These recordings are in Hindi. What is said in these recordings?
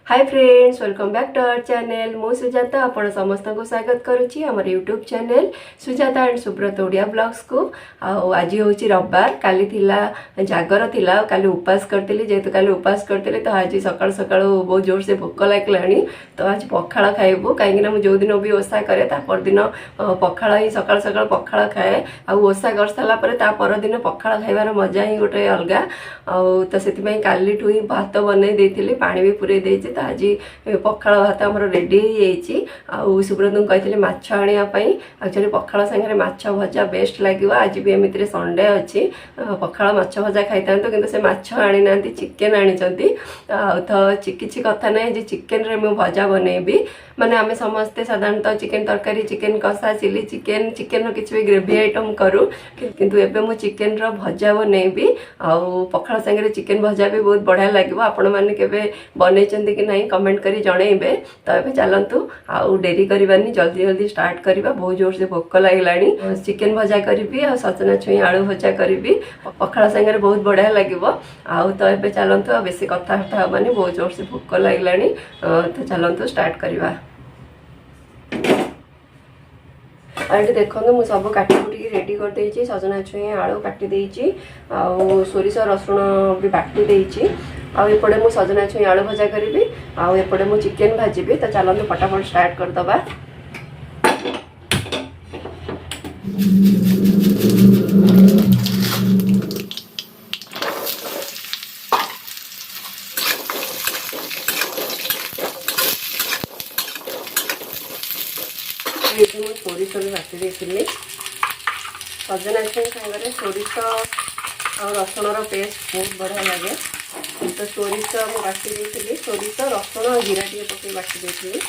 Hi friends, welcome back to our channel. मु सुजाता आपण समस्त को स्वागत करुच्ची हमर YouTube channel Sujata and Subrata Odia blogs को। आज हूँ रविवार, काली थिला जागर थिला, काली उपास करती जेहेतु काली उपास करती तो आज सकाल सकाल बहुत जोर से भोक लगलानी। तो आज पखाड़ खाइबू कहीं जो दिन भी ओषा करे परदिन पखाड़ ही सकाल सकाल पखाड़ खाए। ओषा कर सारा परदिन पखाड़ खाइबार मजा ही गोटे अलग। तो से काली ही भात बन देती, पानी भी पूरे देती। तो आज पखाड़ भात आमर रेडी हो सुब्रत को कही माछ आने एक्चुअली पखाड़ सागर माछ भजा बेस्ट लगे। आज भी एमती संडे अच्छी पखाड़ माछ भजा खाई था कि से माछ आनी ना, चिकेन आनी। तो किसी कथा ना चिकेन रे मु भजा बनैबी। माने आमे समस्ते साधारणतः चिकेन तरकारी, चिकेन कषा, चिली चिकेन, चिकेन किसी भी ग्रेवी आइटम करूँ, किंतु एबे मु चिकेन रो भजा बनैबी। आउ पखाड़ सागर चिकेन भजा भी बहुत बढ़िया लगे। आपण मैंने केबे बनैचंती कि नहीं कमेंट करी जणैबे। तो ये चलतु आउ डेरी करवानी, जल्दी जल्दी स्टार्ट करवा। बहुत जोर से भोक लगलानी। चिकेन भजा करी आ सजना छुई आलू भजा करी, पखाड़ सागर बहुत बढ़िया लगे। आउ तो ये चलतु आ बेसी कथबार्ता हमानी, बहुत जोर से भोक लगलानी। तो चलतु स्टार्ट करवा। ये देखो मुझे सब काटी कुटी रेडी कर देछि। सजना छुई आलू काटी आउ सोरिष रसुण भी बाटी देछि। आउपटे मु सजना छुई आलू भजा करी, आउपटे मु चिकेन भाजबी। तो चलते फटाफट स्टार्ट करदबा। सोरिष बाटी देती, सजना छुई सागर सोरिष और रसुण पेस्ट बहुत बढ़िया लगे। तो सोरिष मुझे बाटी देती, सोरिष रसुण और जीरा टे पकई बाटी देती।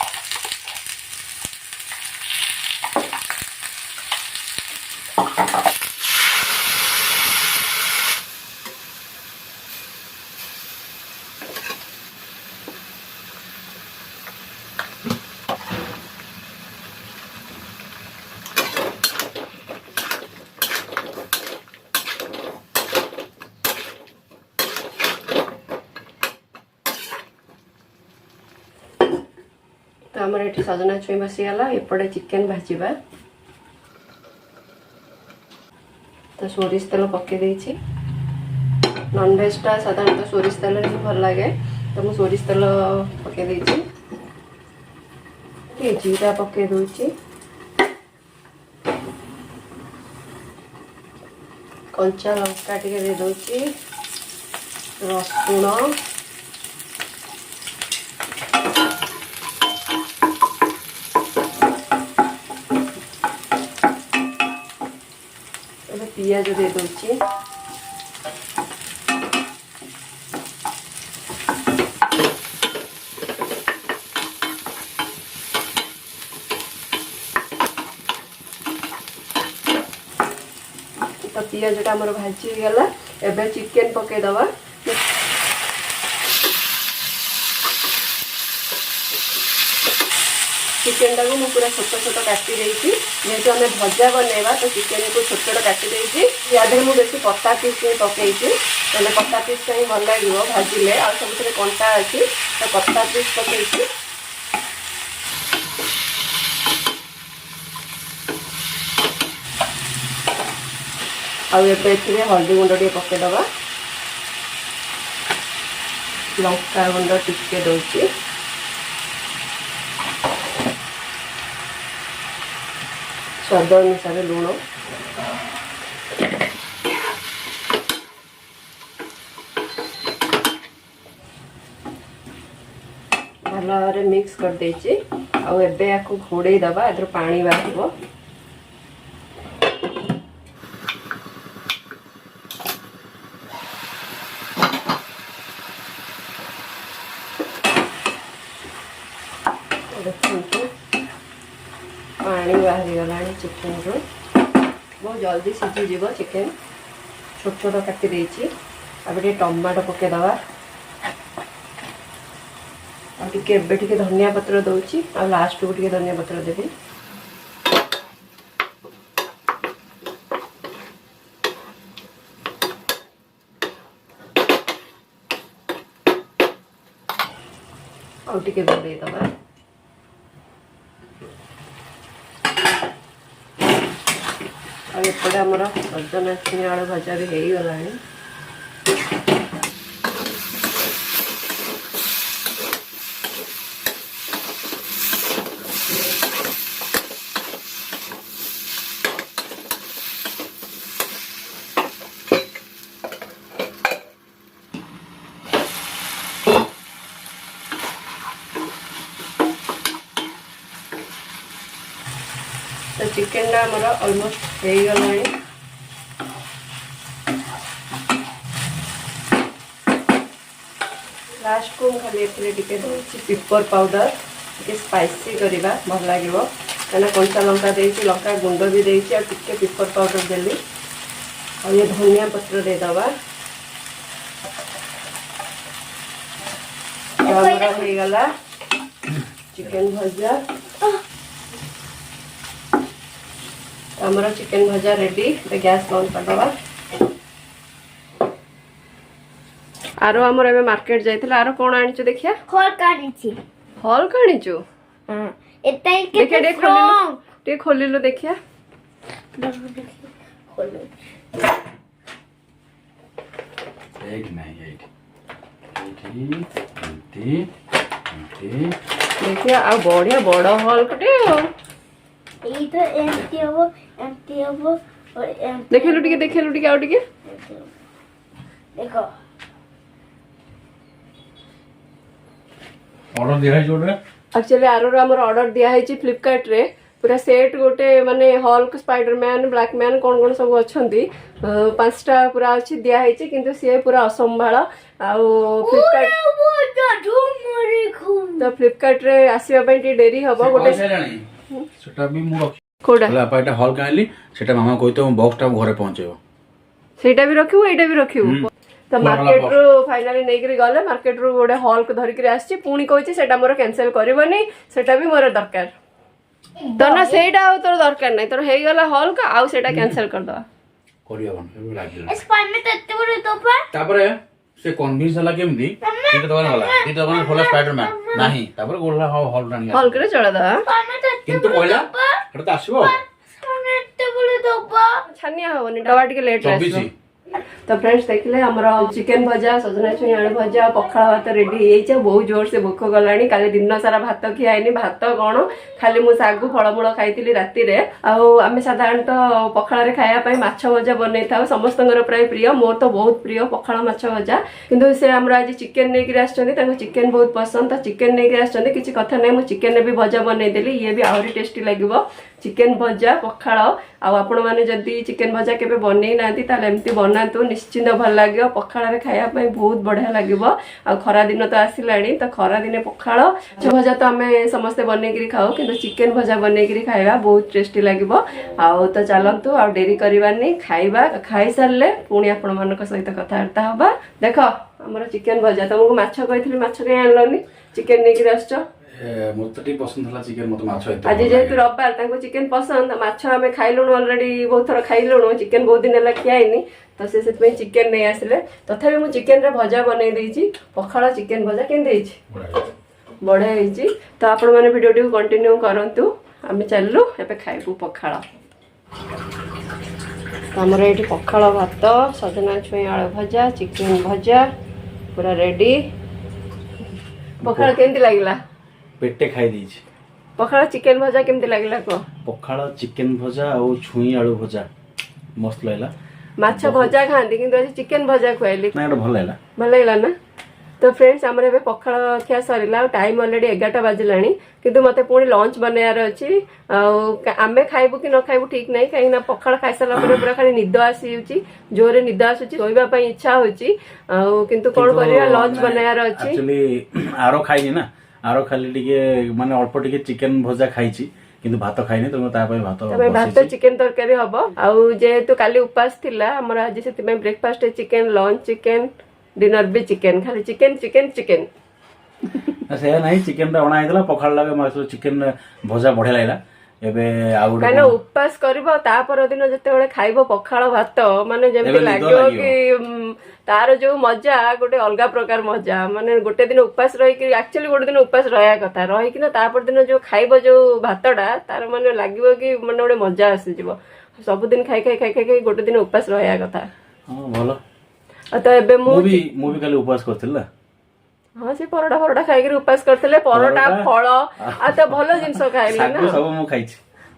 तो आमर ये सजना छुई बसीगला। एपटे चिकेन भाजवा। तो सोरिष तेल पकई देछि। नॉनवेज टा साधारणतः सोरिष तेल ही भल लगे। तो मुझे सोरिष तेल पकई देछि। जीरा पकई दूची, कंचा लंका टे दे दूची, रसुण, पियाज दे दूची। तो पियाज टा हमर भाजी गला। एबे चिकेन पके दबा। चिकेन टाक मुझे पूरा छोट छोट काटी देती, जेहेतु आम भजा बनवा। तो चिकेन को छोट छोट काटी देती। यादे मुझे बेसी कटा पीस पकई, कटा पीस ही भल लगे भाजिले। आ सब कंटा अच्छी तो कटा पीस पकई। आए हल्दी गुंड टे पकईदबा, लंका गुंड टिके दौची, स्वाद अनुसार लुण, भल भाव मिक्स कर देछि। आउ एबे याकू घोड़े दबा, एधर पानी बाहर। देखो पानी बाहरी गला चिकेन रो, बहुत जल्दी सीझीज चिकेन। छोट छोट काटी देछि। अब टमाटो पकईदबा। टे धनिया पत्र दौची, आ लास्ट को टे धनिया पत्र देवी। ଆଉ ଟିକେ ଦେଇଦବା। ଆଉ ଏପଟେ ଆମର ସଜନା ଛୁଇଁ ଆଳୁ ଭଜା ବି ହେଇଗଲାଣି। तो चिकेन टा आमर ऑलमोस्ट हो गलानी। लास्ट को खाली टिके पेपर पाउडर टे स्पाइसी करवा भल लगे कहीं कंचा लंका देती लंका गुंड भी देती और टिके पेपर पाउडर देली और ये धनिया पत्र देदबा। हो गला चिकेन भजा। हमारा चिकेन भजा रेडी। गैस बंद करदबा। आरो हमर एबे मार्केट जाइथिला। आरो कोन आनिछु देखिया? हॉल काढिछि। हॉल कानिछु? हां एताई के ते खोलिलो देखिया। खोलो एक नहीं एक देखिया आ बढ़िया बड़ हॉल कटे ये तो एमटी हबो और एमटी देखेलु टिके आउ टिके देखो ऑर्डर दिया है जोड़े। एक्चुअली आरो हमर ऑर्डर दिया है फ्लिपकार्ट रे पूरा सेट गोटे माने हल्क स्पाइडरमैन ब्लैकमैन कोन कोन सब अछंती पांचटा पूरा अछि दिया है किंतु से पूरा असंभाळ आ फ्लिपकार्ट तो फ्लिपकार्ट रे आसीबा पई टी देरी हबो गोटे सेटा भी मु रखी कोडा हला पाटा हॉल काइली सेटा मामा कहतो बॉक्स टा घरे पहुंचेबो सेटा भी रखिबो एटा भी रखिबो। तो मार्केट रो फाइनली नै करी गले मार्केट रो गोटे हॉल को धरि करी आछि पुणी कहछि सेटा मोर कैंसिल करबोनी सेटा भी मोर दरकार तो ना सेटा आ तोर दरकार नै तोर हेई गला हॉल का आ सेटा कैंसिल कर दवा करिया बन लाग स्पाइन में तो एते बड़ तो पर तापरे से कन्विंस हला केमदी तीटा दवन हला तीटा दवन होला स्पाइडरमैन नाही तापरे गोला हॉल रानी हॉल करे चला दवा किंतु कहला एटा त आसीबो स्पाइन में एते बड़ तो पर छानिया होनी डबा टिके लेट रे 24 तो फ्रेंड्स देखले हमरा चिकेन भजा सजना छुई आलू भजा पखाळ भात रेडी हे छ बहुत जोर से भूख गलानी काले दिन सारा भात खियाइनी भात कोन खाली मु सागु फळमूळ खाइतिली राती रे आ आमे साधारणत पखाळ रे खाया पई माछ भजा बनै थाउ समस्तंगर प्राय प्रिय मोर तो बहुत प्रिय पखाळ माछ भजा किंतु से हमरा आज चिकेन नै कि आछथि ताको चिकेन बहुत पसंद त चिकेन नै कि आछथि किछि कथा नै मु चिकेन ने भी भजा बनै देली ये भी आउरी टेस्टी लागिवो चिकेन भजा पखाळ आ आपण माने जदी चिकेन भजा केबे बनै नांती ताले एम्ति बनातु निश्चित भल लगे पखाळ रे खाया पई बहुत बढ़िया लगिवो आ खरा दिन तो आसिलाणी तो खरा दिन पखाळ भजा तो आमे समस्त बनै करी खाओ किंतु चिकेन भजा बनै करी खाइबा बहुत टेस्टी लागिवो आ तो चलंतु आ डेरी करबानी खाइबा खाइ सारले पुणी आपण मानक सहित कथावार्ता हबा। देखो हमर चिकेन भजा तुमको माछ कहितली माछ के आनलनी चिकेन नै करी आछो मते टी पसंद हला चिकेन मते माछ एते आज जेहेतु रविवार ताको चिकेन पसंद माछ आमे खाइलुण ऑलरेडी बहुत थोड़ा खाइलुण चिकेन बहुत दिन हला खियाइनी तो से चिकेन नहीं आसिले तथापि मु चिकेन रे भजा बनै देछि पखाळ चिकेन भजा केन देछि बढ़िया हेछि। तो आपण माने वीडियो टी कंटिन्यू करंतु आमे चललु एबे खाइबु पखाळ। तो हमर एठी पखाळ भात सजना छुई आलू भजा चिकेन भजा पूरा रेडी। पखाळ केंति लागिला पेटे खाइ दिछि पखाळ चिकेन भजा केमति लागिला को पखाळ चिकेन भजा और छुई आलू भजा मस्त लागला माछ भजा खाती किंतु आज चिकेन भजा खुआइली ना भल लागला ना। तो फ्रेंड्स आमर एबे पखाळ खिया सरिला टाइम ऑलरेडी 11टा बाजिलानी किंतु मते पुणी लंच बनायार अछि आमे खाइबु कि न खाइबु ठीक नै काहे ना पखाळ खाइ साला परे पूरा खाली निद आसीउची जोरे निद आसुची सोइबा पई इच्छा होची किंतु कोन करिया लंच बनायार अछि एक्चुअली आरो खाइनी ना आरो खाली टिके माने अल्प टिके चिकेन भजा खाइची किंतु भात खाइनी तो ता पई भात चिकेन तरकारी हबो आ जेहेतु काली उपास थिला हमर आज सेति में breakfast chicken lunch chicken dinner भी चिकेन खाली चिकेन चिकेन चिकेन से नहीं चिकेन रा बना आइतला पखाळ लागे मास चिकेन भजा बढ़िया लागला ଏବେ ଆଉ ଗୋଟେ କାହିଁକିନା ଉପାସ କରିବ ତାପର ଦିନ ଯେତେବେଳେ ଖାଇବ ପଖାଳ ଭାତ ମାନେ ଯେମିତି ଏବେ ନିଦ ଲାଗିବ ଲାଗିବ। କି ତାର ଯୋଉ ମଜା ଗୋଟେ ଅଲଗା ପ୍ରକାର ମଜା ମାନେ ଗୋଟେ ଦିନ ଉପାସ ରହିକି ଆକ୍ଚୁଆଲି ଗୋଟେ ଦିନ ଉପାସ ରହିବା କଥା ରହିକିନା ତାପର ଦିନ ଯୋଉ ଖାଇବ ଯୋଉ ଭାତଟା ତାର ମାନେ ଲାଗିବ କି ମାନେ ଗୋଟେ ମଜା ଆସିଯିବ ସବୁଦିନ ଖାଇ ଖାଇ ଖାଇ ଖାଇ ଖାଇ ଗୋଟେ ଦିନ ଉପାସ ରହିବା କଥା। ହଁ ଭଲ। ଆଉ ତ ଏବେ ମୁଁ ମୁଁ ବି କାଲି ଉପବାସ କରିଥିଲି ନା। ହଁ ସେ ପରଟା ଫରଟା ଖାଇକିରି ଉପାସ କରିଥିଲେ ପରଟା ଫଳ ଆଉ ତ ଭଲ ଜିନିଷ ଖାଇଲେ ଶାଗ ନା। ସବୁ ମୁଁ ଖାଇଛି।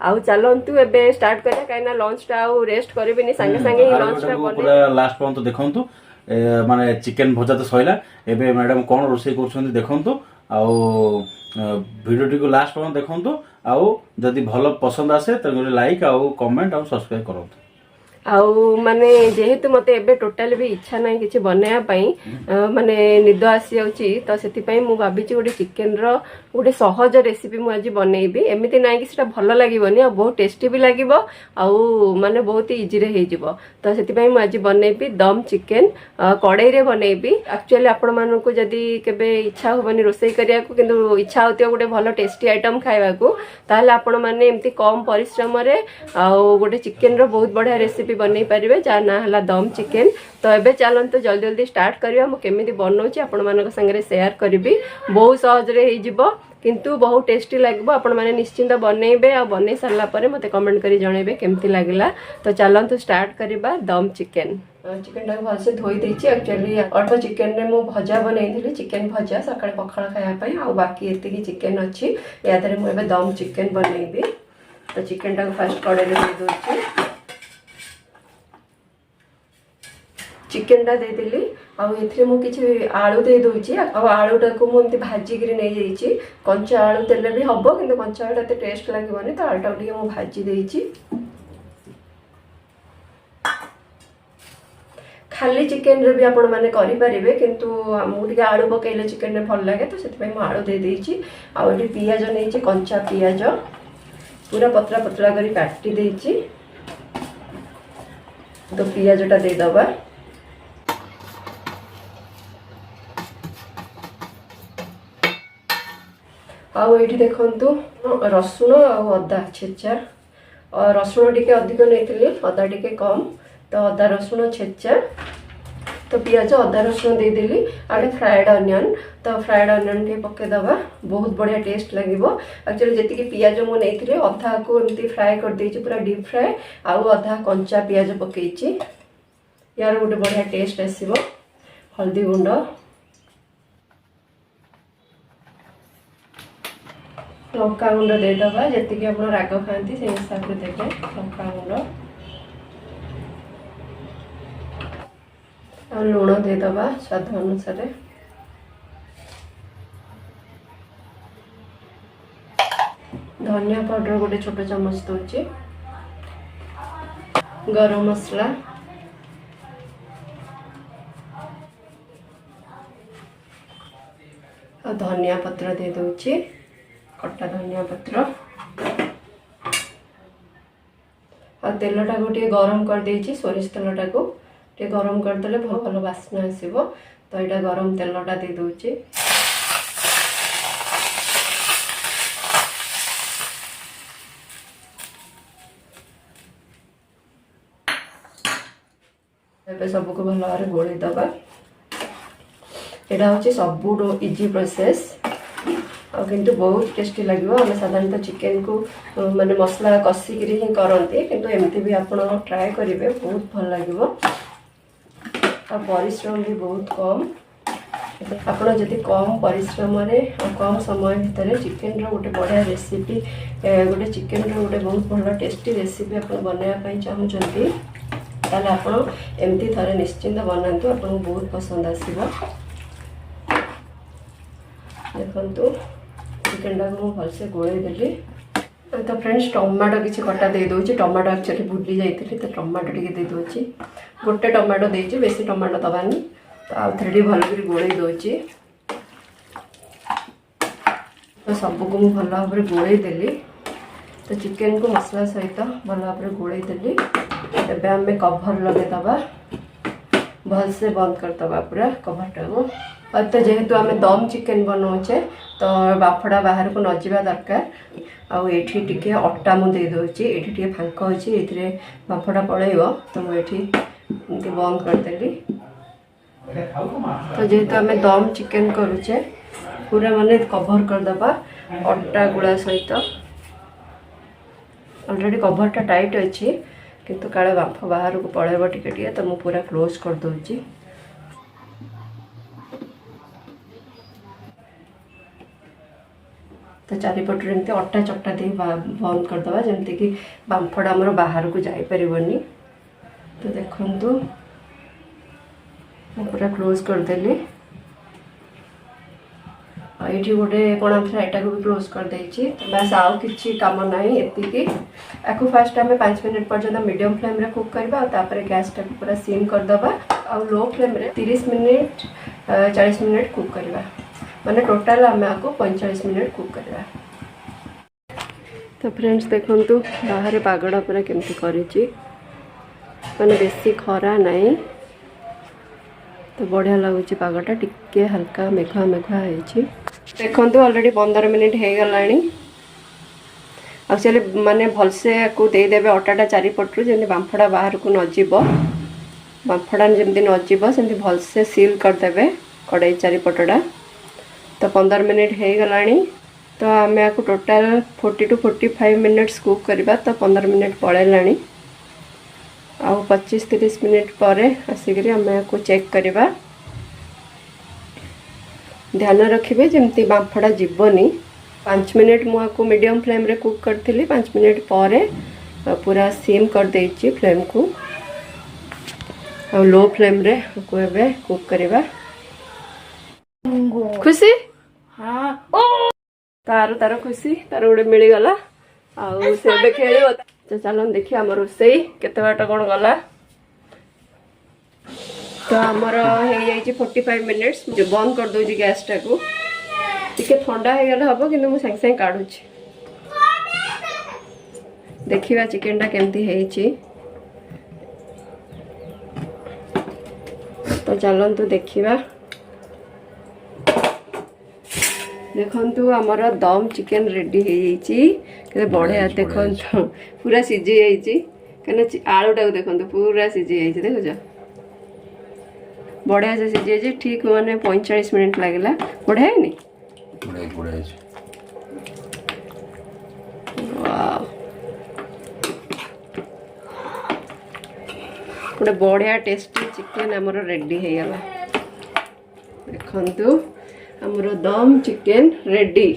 ଆଉ ଚାଲନ୍ତୁ ଏବେ ଷ୍ଟାର୍ଟ କରିବା କାହିଁକିନା ଲଞ୍ଚ ଟା ଆଉ ରେଷ୍ଟ କରିବିନି ସାଙ୍ଗେ ସାଙ୍ଗେ ହିଁ ଲଞ୍ଚ ଟା ପୁରା ଲାଷ୍ଟ ପର୍ଯ୍ୟନ୍ତ ଦେଖନ୍ତୁ ମାନେ ଚିକେନ ଭଜା ତ ସଇଲା ଏବେ ମ୍ୟାଡାମ କଣ ରୋଷେଇ କରୁଛନ୍ତି ଦେଖନ୍ତୁ ଆଉ ଭିଡିଓଟିକୁ ଲାଷ୍ଟ ପର୍ଯ୍ୟନ୍ତ ଦେଖନ୍ତୁ ଆଉ ଯଦି ଭଲ ପସନ୍ଦ ଆସେ ତାହେଲେ ଲାଇକ୍ ଆଉ କମେଣ୍ଟ ଆଉ ସବସ୍କ୍ରାଇବ କରନ୍ତୁ। ଆଉ ମାନେ ଯେହେତୁ ମତେ ଏବେ ଟୋଟାଲି ବି ଇଚ୍ଛା ନାହିଁ କିଛି ବନେଇବା ପାଇଁ ମାନେ ନିଦ ଆସିଯାଉଛି ତ ସେଥିପାଇଁ ମୁଁ ଭାବିଛି ଗୋଟେ ଚିକେନର ଗୋଟେ ସହଜ ରେସିପି ମୁଁ ଆଜି ବନେଇବି ଏମିତି ନାହିଁ କି ସେଟା ଭଲ ଲାଗିବନି ଆଉ ବହୁତ ଟେଷ୍ଟି ବି ଲାଗିବ ଆଉ ମାନେ ବହୁତ ଇଜିରେ ହେଇଯିବ ତ ସେଥିପାଇଁ ମୁଁ ଆଜି ବନେଇବି ଦମ ଚିକେନ କଡ଼େଇରେ ବନେଇବି ଆକ୍ଚୁଆଲି ଆପଣମାନଙ୍କୁ ଯଦି କେବେ ଇଚ୍ଛା ହବନି ରୋଷେଇ କରିବାକୁ କିନ୍ତୁ ଇଚ୍ଛା ହଉଥିବ ଗୋଟେ ଭଲ ଟେଷ୍ଟି ଆଇଟମ ଖାଇବାକୁ ତାହେଲେ ଆପଣମାନେ ଏମିତି କମ ପରିଶ୍ରମରେ ଆଉ ଗୋଟେ ଚିକେନର ବହୁତ ବଢିଆ ରେସିପି ବନେଇ ପାରିବେ ଯାହା ନାଁ ହେଲା ଦମ ଚିକେନ ତ ଏବେ ଚାଲନ୍ତୁ ଜଲ୍ଦି ଜଲ୍ଦି ଷ୍ଟାର୍ଟ କରିବା ମୁଁ କେମିତି ବନଉଛି ଆପଣମାନଙ୍କ ସାଙ୍ଗରେ ସେୟାର କରିବି ବହୁତ ସହଜରେ ହେଇଯିବ କିନ୍ତୁ ବହୁତ ଟେଷ୍ଟି ଲାଗିବ ଆପଣମାନେ ନିଶ୍ଚିନ୍ତ ବନେଇବେ ଆଉ ବନେଇ ସାରିଲା ପରେ ମୋତେ କମେଣ୍ଟ କରି ଜଣେଇବେ କେମିତି ଲାଗିଲା ତ ଚାଲନ୍ତୁ ଷ୍ଟାର୍ଟ କରିବା ଦମ ଚିକେନ ଚିକେନଟାକୁ ଭଲସେ ଧୋଇ ଦେଇଛି ଆକ୍ଚୁଆଲି ଅଳ୍ପ ଚିକେନରେ ମୁଁ ଭଜା ବନେଇଥିଲି ଚିକେନ ଭଜା ସକାଳେ ପଖାଳ ଖାଇବା ପାଇଁ ଆଉ ବାକି ଏତିକି ଚିକେନ ଅଛି ୟା ଦେହରେ ମୁଁ ଏବେ ଦମ ଚିକେନ ବନେଇବି ତ ଚିକେନଟାକୁ ଫାଷ୍ଟ କଡ଼େଇରେ ଦେଇ ଦେଉଛି ଚିକେନଟା ଦେଇଦେଲି ଆଉ ଏଥିରେ ମୁଁ କିଛି ଆଳୁ ଦେଇ ଦେଉଛି ଆଉ ଆଳୁଟାକୁ ମୁଁ ଏମିତି ଭାଜିକିରି ନେଇଯାଇଛି କଞ୍ଚା ଆଳୁ ଦେଲେ ବି ହବ କିନ୍ତୁ କଞ୍ଚା ଆଳୁଟା ଏତେ ଟେଷ୍ଟ ଲାଗିବନି ତ ଆଳୁଟାକୁ ଟିକେ ମୁଁ ଭାଜି ଦେଇଛି ଖାଲି ଚିକେନରେ ବି ଆପଣମାନେ କରିପାରିବେ କିନ୍ତୁ ଆମକୁ ଟିକେ ଆଳୁ ପକେଇଲେ ଚିକେନରେ ଭଲ ଲାଗେ ତ ସେଥିପାଇଁ ମୁଁ ଆଳୁ ଦେଇଦେଇଛି ଆଉ ଏଠି ପିଆଜ ନେଇଛି କଞ୍ଚା ପିଆଜ ପୁରା ପତଳା ପତଳା କରି କାଟି ଦେଇଛି ତ ପିଆଜଟା ଦେଇଦେବା ଆଉ ଏଇଠି ଦେଖନ୍ତୁ ରସୁଣ ଆଉ ଅଦା ଛେଚା ରସୁଣ ଟିକେ ଅଧିକ ନେଇଥିଲି ଅଦା ଟିକେ କମ୍ ତ ଅଦା ରସୁଣ ଛେଚା ତ ପିଆଜ ଅଦା ରସୁଣ ଦେଇଦେଲି ଆଉ ଗୋଟେ ଫ୍ରାଏଡ୍ ଅନିଅନ୍ ତ ଫ୍ରାଏଡ୍ ଅନିଅନ୍ ଟିକେ ପକେଇଦେବା ବହୁତ ବଢ଼ିଆ ଟେଷ୍ଟ ଲାଗିବ ଆକ୍ଚୁଆଲି ଯେତିକି ପିଆଜ ମୁଁ ନେଇଥିଲି ଅଧାକୁ ଏମିତି ଫ୍ରାଏ କରିଦେଇଛି ପୁରା ଡିପ୍ ଫ୍ରାଏ ଆଉ ଅଧା କଞ୍ଚା ପିଆଜ ପକେଇଛି ୟାର ଗୋଟେ ବଢ଼ିଆ ଟେଷ୍ଟ ଆସିବ ହଳଦୀ ଗୁଣ୍ଡ ଲଙ୍କା ଗୁଣ୍ଡ ଦେଇଦେବା ଯେତିକି ଆପଣ ରାଗ ଖାଆନ୍ତି ସେଇ ହିସାବରେ ଦେବେ ଲଙ୍କା ଗୁଣ୍ଡ ଆଉ ଲୁଣ ଦେଇଦେବା ସ୍ୱାଦ ଅନୁସାରେ ଧନିଆ ପାଉଡର ଗୋଟେ ଛୋଟ ଚାମଚ ଦେଉଛି ଗରମ ମସଲା ଆଉ ଧନିଆ ପତ୍ର ଦେଇ ଦେଉଛି କଟା ଧନିଆ ପତ୍ର ଆଉ ତେଲଟାକୁ ଟିକେ ଗରମ କରିଦେଇଛି ସୋରିଷ ତେଲଟାକୁ ଟିକେ ଗରମ କରିଦେଲେ ଭଲ ବାସ୍ନା ଆସିବ ତ ଏଇଟା ଗରମ ତେଲଟା ଦେଇ ଦେଉଛି ଏବେ ସବୁକୁ ଭଲ ଭାବରେ ଗୋଳେଇ ଦେବା ଏଇଟା ହେଉଛି ସବୁଠୁ ଇଜି ପ୍ରୋସେସ୍ ଆଉ କିନ୍ତୁ ବହୁତ ଟେଷ୍ଟି ଲାଗିବ ଆମେ ସାଧାରଣତଃ ଚିକେନକୁ ମାନେ ମସଲା କଷିକିରି ହିଁ କରନ୍ତି କିନ୍ତୁ ଏମିତି ବି ଆପଣ ଟ୍ରାଏ କରିବେ ବହୁତ ଭଲ ଲାଗିବ ଆଉ ପରିଶ୍ରମ ବି ବହୁତ କମ୍ ଆପଣ ଯଦି କମ୍ ପରିଶ୍ରମରେ କମ୍ ସମୟ ଭିତରେ ଚିକେନର ଗୋଟେ ବଢ଼ିଆ ରେସିପି ଗୋଟେ ଚିକେନର ଗୋଟେ ବହୁତ ଭଲ ଟେଷ୍ଟି ରେସିପି ଆପଣ ବନେଇବା ପାଇଁ ଚାହୁଁଛନ୍ତି ତାହେଲେ ଆପଣ ଏମିତି ଥରେ ନିଶ୍ଚିନ୍ତ ବନାନ୍ତୁ ଆପଣଙ୍କୁ ବହୁତ ପସନ୍ଦ ଆସିବ ଦେଖନ୍ତୁ ଚିକେନଟାକୁ ମୁଁ ଭଲସେ ଗୋଳେଇ ଦେଲି ତ फ्रेंड्स टमाटो किसी कटा दे दूसरी टमाटो एक्चुअली भूली जाइए तो टमाटो टी दे दूसरी गोटे टमाटो देती बेसी टमाटो दबानी तो आउ थे भल कर गोल दूसरी तो सबको मुझे भल भाव गोल देली तो चिकेन को मसला सहित भल भाव गोल देली एबे आम कभर लगेदबा भल से बंद करदबा पूरा कभरटा को और तो जेहेतु आम दम चिकेन बनाऊे तो बाफड़ा बाहर को न जावा दरकार आठी टिके अटा मुझे दे ये फांक अच्छी ये बाफड़ा पलैब तो मुझे बंद करदेली। तो जेहेतु आम दम चिकेन करुचे पूरा माने कभर करदबा अटा गुड़ा सहित ऑलरेडी कभरटा टाइट अच्छी किंतु काले बाफ बाहर को पलैब टिके तो मुझे पूरा क्लोज कर दूची। तो चारिपट एमती अटा चकटा दे बंद करदे जमती कि बांफड़ा आमर बाहर को जापरनी। तो देखु पूरा क्लोज करदेली ये गोटे कणा था यहाँ भी क्लोज कर देछि। तो बस आउ किछि काम नहीं एतिकी आपको फास्ट आम 5 मिनट पर्यंत मीडियम फ्लेम रे कुक करबा तापर गैस टा पूरा सिम करदबा आ लो फ्लेम रे 30 मिनट 40 मिनट कुक करबा माने टोटाल आम आपको 45 मिनट कुक करबा। तो फ्रेंड्स देखंतु बाहर पागड़ा पूरा केमती करिछि माने बेसी खरा नहीं तो बढ़िया लगुच पागटा टिके हल्का मेघुआ मेघुआ है। देखो ऑलरेडी 15 मिनट हो गलानी एक्चुअली माने भलसे को देदेवे अटाटा चारिपटू जमी बांफड़ा बाहर को नजीब बांफड़ा जमी नजीब सेमती भलसे सील करदे कड़ाई चारिपटा। तो 15 मिनट हो गलानी तो आम आपको टोटाल 40 to 45 मिनट्स कुक करवा। तो 15 मिनट पलैलानी आ 25-30 मिनट पर आसिक आम आपको चेक करवा। ध्यान रखिए जमती बांफड़ा जीवनी 5 मिनट मुझे मीडियम फ्लेम रे कुक करी 5 मिनट पर पूरा सिम कर देछि फ्लेम को और लो फ्लेम रे को एबे कुक करवा। खुशी हाँ तार तार खुशी तार गोटे मिलगला आउ से खेल। तो चलो देखिए आम रोसई केते बाट कौन गला। तो आमर हो 45 मिनिट्स जो बंद कर दूँ गैस टा को टिके ठंडा हो गले हम कि मुझे सागे काढ़ुँ देखा चिकेन टा केमती है। तो चलतु देखा देखु आमर दम चिकेन रेडी हो बढ़िया देखु पूरा सीझी जाइए कहीं आलूटा देखु पूरा सीझी जाइए देखुच बढ़िया से सीझी जाइए ठीक माने 45 मिनट लगला बढ़िया है नी गोटे बढ़िया टेस्टी चिकेन आमर रेडी हो गला। देखु आमर दम चिकेन रेडी।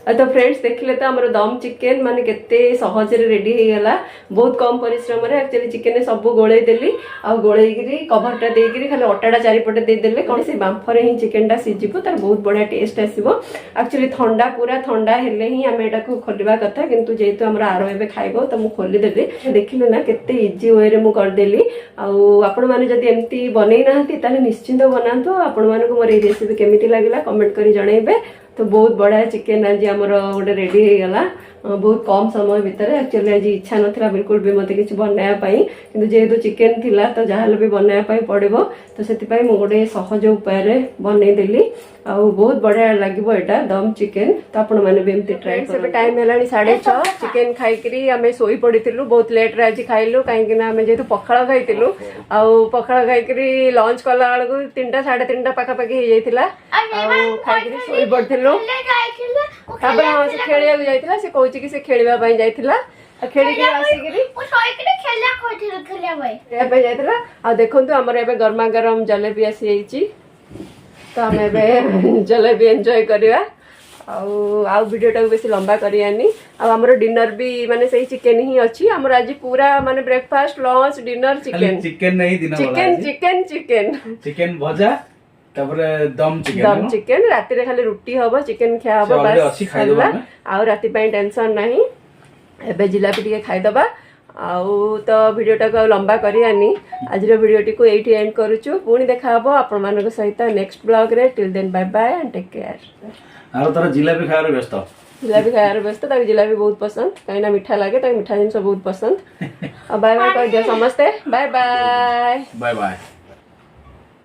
तो फ्रेंड्स देखिले तो आमर दम चिकेन माने केते सहज रे रेडी हो गला बहुत कम परिश्रम रे एक्चुअली चिकेन सब गोळे देली आ गोळे गिरी कभरटा दे गिरी खाली अटाडा चारिपटे दे देले कोन से बांफरे ही चिकेन टा सिजिबो तार बहुत बढ़िया टेस्ट आसीबो। एक्चुअली ठंडा पूरा ठंडा हेले ही आमे एटा को खोलिबा कथा किंतु जेहेतु हमर आरो एबे खाइबो तो मु खोली देली देखिले ना केते इजी वे रे मु कर देली। आ आपण माने जदी एम्ति बनै नाहंती ताले निश्चिंत बनांतो। आपण मानको मोर ए रेसिपी केमिति लागिला कमेंट करी जणाइबे। तो बहुत बढ़िया चिकेन आज आमर गोटे रेडी हो गला बहुत कम समय भितर। एक्चुअली आज इच्छा नथिला बिल्कुल भी मते किछ बनाया पई किंतु जेहेतु चिकेन थिला तो जहाल भी बनाया पई पड़िबो तो सेति पई मु गोटे सहज उपाय रे बनै देली आ बहुत बढ़िया लागिबो एटा दम चिकेन। तो आपण माने भी एम्ति ट्राई कर। टाइम हेलानी 6:30 चिकेन खाई करी आमे सोई पड़ितिलु बहुत लेट रे आज खाइलु काहे कि ना आमे जेहेतु पखाळ खाइतिलु आ पखाळ खाई करी लंच कला बेलू 3टा 3:30 पाखा पाखी हे जाइतिला आ खाई करी सोई पड़तिलु। तापर हां से खेलिया जाइतिला से कहूची कि से खेलिबा पई जाइतिला खेली के आसीगिरी ओ सोई के खेला कोठी खेलिया भाई पे जाइतिला। आ देखंतु हमर एबे गरमा गरम जलेबी आसी जाइची तो हम एबे जलेबी एंजॉय करिया आउ वीडियोटा को बेसी लंबा करियानी। आमर डिनर भी माने सही चिकेन ही अच्छी आमर आज पूरा माने breakfast lunch dinner chicken chicken नहीं दिन चिकेन चिकेन चिकेन चिकेन भजा तापरे दम चिकेन राति रे खाली रोटी हबो चिकेन खा हबो बस अच्छी खाइ दबा आ राति पई टेंशन नहीं। एबे जिलापी टिके खाइ दबा आउ तो वीडियोटा को लंबा करियानी आज वीडियोटी को एठी एंड करूछु पुणी देखा हबो आपण मानको सहित नेक्स्ट ब्लॉग रे। Till then bye bye and take care. आरो तार जिलापी खायर व्यस्त जिलापी खायर व्यस्त ताके जिलापी बहुत पसंद कहीं ना मीठा लागे ताके मीठा जिंस बहुत पसंद। बाय बाय कर दिया समस्ते बाय बाय बाय बाय।